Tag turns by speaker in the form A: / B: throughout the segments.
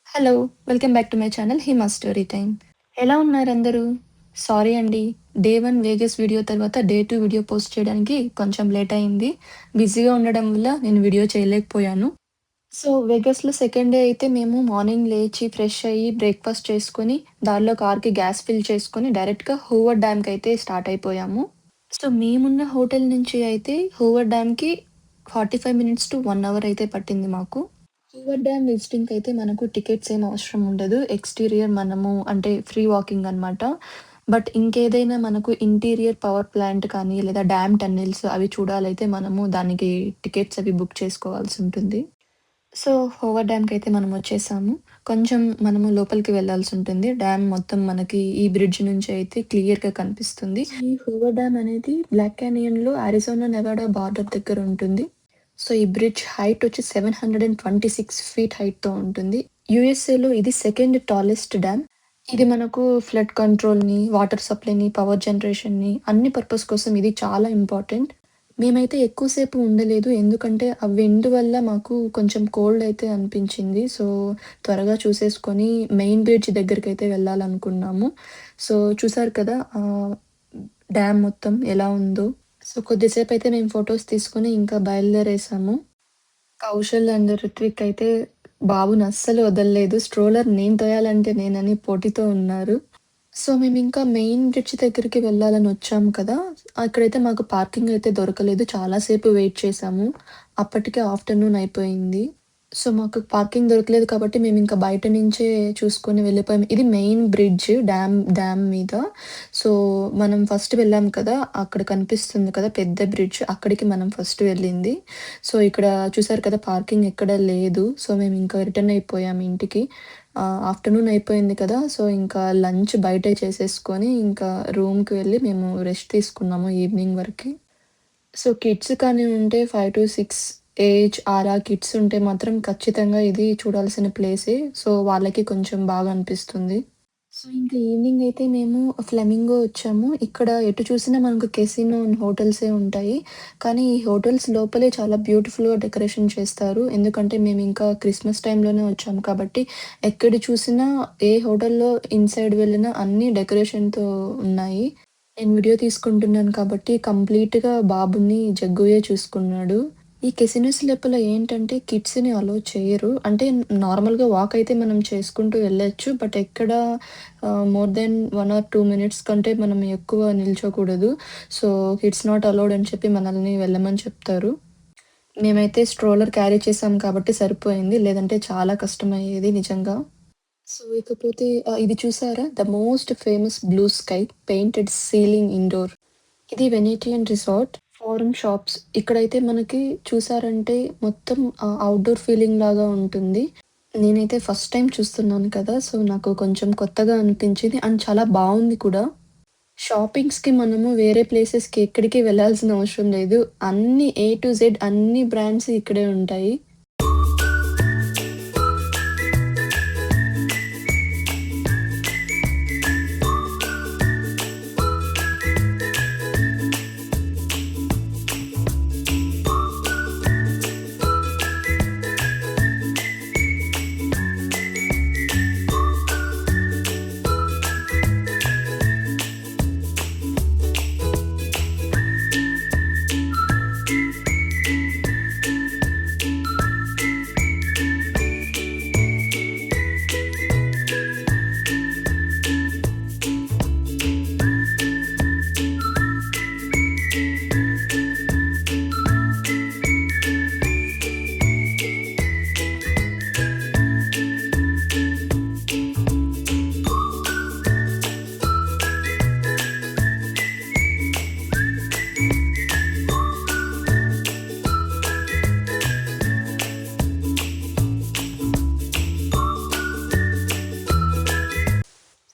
A: Hello! Welcome back to my channel 'Hima story time'. ఎలా ఉన్నారందరూ? Sorry అండి. Day 1 Vegas video తర్వాత day 2 video post చేయడానికి కొంచెం late అయింది. బిజీగా ఉండడం వల్ల నేను వీడియో చేయలేకపోయాను. సో, వెగస్‌లో సెకండ్ డే అయితే మేము మార్నింగ్ లేచి, ఫ్రెష్ అయ్యి, బ్రేక్‌ఫాస్ట్ చేసుకొని, దారిలో కార్‌కి గ్యాస్ ఫిల్ చేసుకొని డైరెక్ట్‌గా హూవర్ డ్యామ్‌కయితే స్టార్ట్ అయిపోయాము. సో, మేమున్న హోటల్ నుంచి అయితే హూవర్ డ్యామ్‌కి 45 మినిట్స్ టు 1 అవర్ అయితే పట్టింది మాకు. హూవర్ డ్యామ్ విజిటింగ్‌కైతే మనకు టికెట్స్ ఏమి అవసరం ఉండదు. ఎక్స్‌టీరియర్ మనము అంటే ఫ్రీ వాకింగ్ అనమాట. బట్ ఇంకేదైనా మనకు ఇంటీరియర్ పవర్ ప్లాంట్ కానీ, లేదా డ్యామ్ టన్నెల్స్ అవి చూడాలైతే మనము దానికి టికెట్స్ అవి బుక్ చేసుకోవాల్సి ఉంటుంది. సో, హోవర్ డ్యామ్‌కైతే మనం వచ్చేసాము. కొంచెం మనము లోపలికి వెళ్ళాల్సుంటుంది. డ్యామ్ మొత్తం మనకి ఈ బ్రిడ్జ్ నుంచి అయితే క్లియర్‌గా కనిపిస్తుంది. ఈ హోవర్ డ్యామ్ అనేది బ్లాక్ క్యానియన్‌లో అరిజోనా, నెవాడా బార్డర్ దగ్గర ఉంటుంది. సో, ఈ బ్రిడ్జ్ హైట్ వచ్చి 726 ఫీట్ హైట్‌తో ఉంటుంది. యూఎస్ఏలో ఇది సెకండ్ టాలెస్ట్ డ్యామ్. ఇది మనకు ఫ్లడ్ కంట్రోల్‌ని, వాటర్ సప్లైని, పవర్ జనరేషన్‌ని అన్ని పర్పస్ కోసం ఇది చాలా ఇంపార్టెంట్. మేమైతే ఎక్కువ సేపు ఉండలేదు. ఎందుకంటే, ఆ విండ్ వల్ల మాకు కొంచెం కోల్డ్ అయితే అనిపించింది. సో, త్వరగా చూసేసుకొని మెయిన్ బ్రిడ్జ్ దగ్గరికైతే వెళ్ళాలనుకున్నాము. సో, చూసారు కదా! డ్యామ్ మొత్తం ఎలా ఉందో. సో, కొద్దిసేపయితే మేము ఫోటోస్ తీసుకొని ఇంకా బయలుదేరేసాము. కౌశల్ అండ్ రిత్విక్ అయితే బాబుని అస్సలు వదలలేదు. స్ట్రోలర్ నేను తోయాలంటే నేనని పోటీతో ఉన్నారు. సో, మేమింకా మెయిన్ బ్రిడ్జ్ దగ్గరికి వెళ్ళాలని వచ్చాము కదా! అక్కడైతే మాకు పార్కింగ్ అయితే దొరకలేదు. చాలా సేపు వెయిట్ చేశాము. అప్పటికే ఆఫ్టర్‌నూన్ అయిపోయింది. సో, మాకు పార్కింగ్ దొరకలేదు కాబట్టి మేమింక బయట నుంచే చూసుకొని వెళ్ళిపోయాం. ఇది మెయిన్ బ్రిడ్జ్ డ్యామ్ మీద. సో, మనం ఫస్ట్ వెళ్ళాం కదా! అక్కడ కనిపిస్తుంది కదా! పెద్ద బ్రిడ్జ్ అక్కడికి మనం ఫస్ట్ వెళ్ళింది. సో, ఇక్కడ చూసారు కదా! పార్కింగ్ ఎక్కడ లేదు. సో, మేమింక రిటర్న్ అయిపోయాం ఇంటికి. ఆఫ్టర్‌నూన్ అయిపోయింది కదా! సో, ఇంకా లంచ్ బయటే చేసేసుకొని ఇంకా రూమ్‌కి వెళ్ళి మేము రెస్ట్ తీసుకున్నాము ఈవినింగ్ వరకి. సో, కిడ్స్ కానీ ఉంటే 5-6 ఏజ్ ఆరా కిడ్స్ ఉంటే మాత్రం ఖచ్చితంగా ఇది చూడాల్సిన ప్లేసే. సో, వాళ్ళకి కొంచెం బాగా అనిపిస్తుంది. సో, ఇంక ఈవినింగ్ అయితే మేము ఫ్లెమింగో వచ్చాము. ఇక్కడ ఎటు చూసినా మనకు కెసినో అండ్ హోటల్సే ఉంటాయి. కానీ ఈ హోటల్స్ లోపలే చాలా బ్యూటిఫుల్‌గా డెకరేషన్ చేస్తారు. ఎందుకంటే మేమింకా క్రిస్మస్ టైంలోనే వచ్చాము కాబట్టి ఎక్కడ చూసినా ఏ హోటల్‌లో ఇన్‌సైడ్ వెళ్ళినా అన్నీ డెకరేషన్‌తో ఉన్నాయి. నేను వీడియో తీసుకుంటున్నాను కాబట్టి కంప్లీట్‌గా బాబుని జగ్గుయే చూసుకున్నాడు. ఈ కెసినోస్ లోపల ఏంటంటే కిడ్స్‌ని అలో చేయరు. అంటే నార్మల్‌గా వాక్ అయితే మనం చేసుకుంటూ వెళ్ళొచ్చు. బట్ ఎక్కడ మోర్ దెన్ 1 ఆర్ 2 మినిట్స్ కంటే మనం ఎక్కువ నిల్చోకూడదు. సో, కిడ్స్ నాట్ అలౌడ్ అని చెప్పి మనల్ని వెళ్ళమని చెప్తారు. మేమైతే స్ట్రోలర్ క్యారీ చేసాం కాబట్టి సరిపోయింది. లేదంటే చాలా కష్టమయ్యేది నిజంగా. సో, ఇకపోతే ఇది చూసారా? The most famous blue sky painted ceiling indoor. ఇది వెనేటియన్ రిసార్ట్, ఫారెన్ షాప్స్. ఇక్కడైతే మనకి చూసారంటే మొత్తం ఔట్‌డోర్ ఫీలింగ్ లాగా ఉంటుంది. నేనైతే ఫస్ట్ టైమ్ చూస్తున్నాను కదా! సో, నాకు కొంచెం కొత్తగా అనిపించింది అండ్ చాలా బావుంది కూడా. షాపింగ్స్‌కి మనము వేరే ప్లేసెస్‌కి ఎక్కడికి వెళ్ళాల్సిన అవసరం లేదు. అన్ని ఏ టు జెడ్ అన్ని బ్రాండ్స్ ఇక్కడే ఉంటాయి.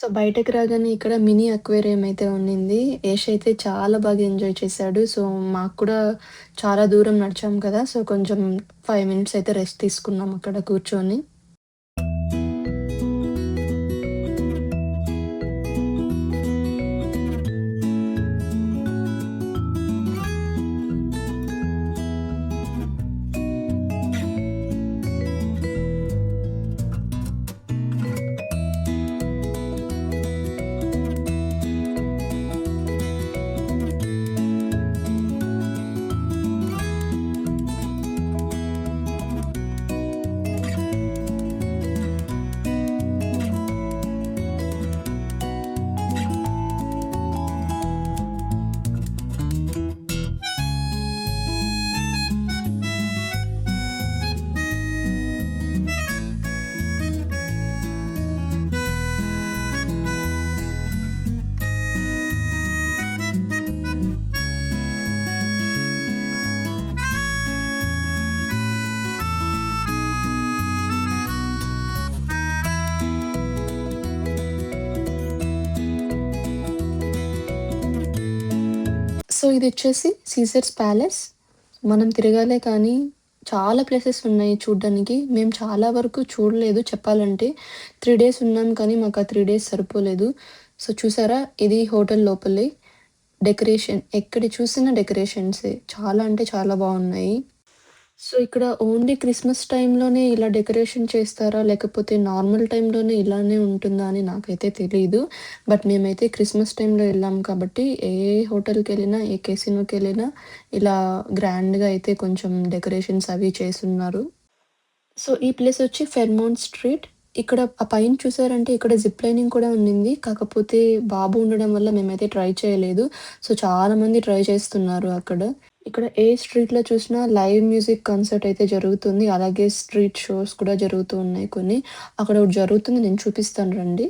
A: సో, బయటకి రాగానే ఇక్కడ మినీ అక్వేరియం అయితే ఉన్నింది. యష్ అయితే చాలా బాగా ఎంజాయ్ చేశాడు. సో, మాకు కూడా చాలా దూరం నడిచాం కదా! సో, కొంచెం 5 మినిట్స్ అయితే రెస్ట్ తీసుకున్నాం అక్కడ కూర్చొని. సో ఇదొచ్చేసి సీజర్స్ ప్యాలెస్. మనం తిరగాలే కానీ చాలా ప్లేసెస్ ఉన్నాయి చూడ్డానికి. మేము చాలా వరకు చూడలేదు చెప్పాలంటే. 3 డేస్ ఉన్నాం కానీ మాకు ఆ 3 డేస్ సరిపోలేదు. సో చూసారా ఇది హోటల్ లోపలే. డెకరేషన్ ఎక్కడ చూసినా డెకరేషన్సే. చాలా అంటే చాలా బావున్నాయి. సో ఇక్కడ ఓన్లీ క్రిస్మస్ టైంలోనే ఇలా డెకరేషన్ చేస్తారా? లేకపోతే నార్మల్ టైంలోనే ఇలానే ఉంటుందా అని నాకైతే తెలీదు. బట్ మేమైతే క్రిస్మస్ టైంలో ఎళ్ళాం కాబట్టి ఏ హోటల్‌కెళ్ళినా, ఏ కేసినోకెళ్ళినా ఇలా గ్రాండ్‌గా అయితే కొంచెం డెకరేషన్స్ అవి చేసున్నారు. సో ఈ ప్లేస్ వచ్చి ఫెర్మౌంట్ స్ట్రీట్. ఇక్కడ ఆ పైన చూసారంటే ఇక్కడ జిప్ లైనింగ్ కూడా ఉండింది. కాకపోతే బాబు ఉండడం వల్ల మేమైతే ట్రై చేయలేదు. సో చాలామంది ట్రై చేస్తున్నారు అక్కడ. ఇక్కడ ఏ స్ట్రీట్‌లో చూసినా లైవ్ మ్యూజిక్ కాన్సర్ట్ అయితే జరుగుతుంది. అలాగే స్ట్రీట్ షోస్ కూడా జరుగుతూ ఉన్నాయి కొన్ని. అక్కడ ఒకటి జరుగుతుంది నేను చూపిస్తాను రండి.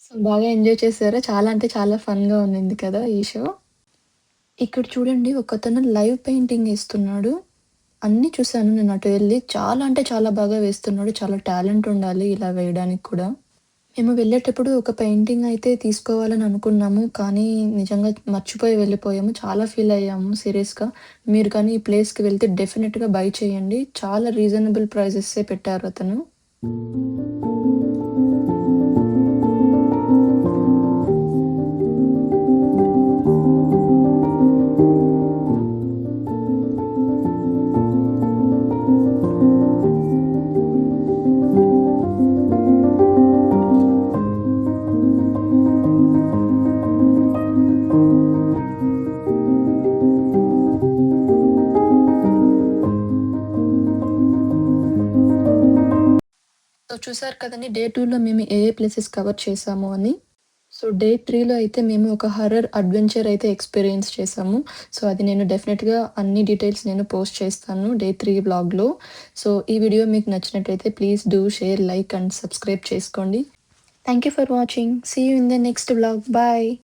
A: సో బాగా ఎంజాయ్ చేశారా? చాలా అంటే చాలా ఫన్‌గా ఉన్నింది కదా! ఈ షో. ఇక్కడ చూడండి ఒకతను లైవ్ పెయింటింగ్ ఏస్తున్నాడు. అన్నీ చూసాను నేను అటు వెళ్లి. చాలా అంటే చాలా బాగా వేస్తున్నాడు. చాలా టాలెంట్ ఉండాలి ఇలా వేయడానికి కూడా. మేము వెళ్ళేటప్పుడు ఒక పెయింటింగ్ అయితే తీసుకోవాలని అనుకున్నాము. కానీ నిజంగా మర్చిపోయి వెళ్ళిపోయాము. చాలా ఫీల్ అయ్యాము సీరియస్‌గా. మీరు కానీ ఈ ప్లేస్‌కి వెళ్తే డెఫినిట్‌గా బై చేయండి. చాలా రీజనబుల్ ప్రైజెస్సే పెట్టారు అతను. సో చూసారు కదండీ డే 2లో మేము ఏ ఏ ప్లేసెస్ కవర్ చేశాము అని. సో డే 3లో అయితే మేము ఒక హారర్ అడ్వెంచర్ అయితే ఎక్స్‌పీరియన్స్ చేశాము. సో అది నేను డెఫినిట్‌గా అన్ని డీటెయిల్స్ నేను పోస్ట్ చేస్తాను డే 3 వ్లాగ్‌లో. సో ఈ వీడియో మీకు నచ్చినట్టయితే please do share, like and subscribe చేసుకోండి. Thank you for watching. See you in the next vlog. Bye.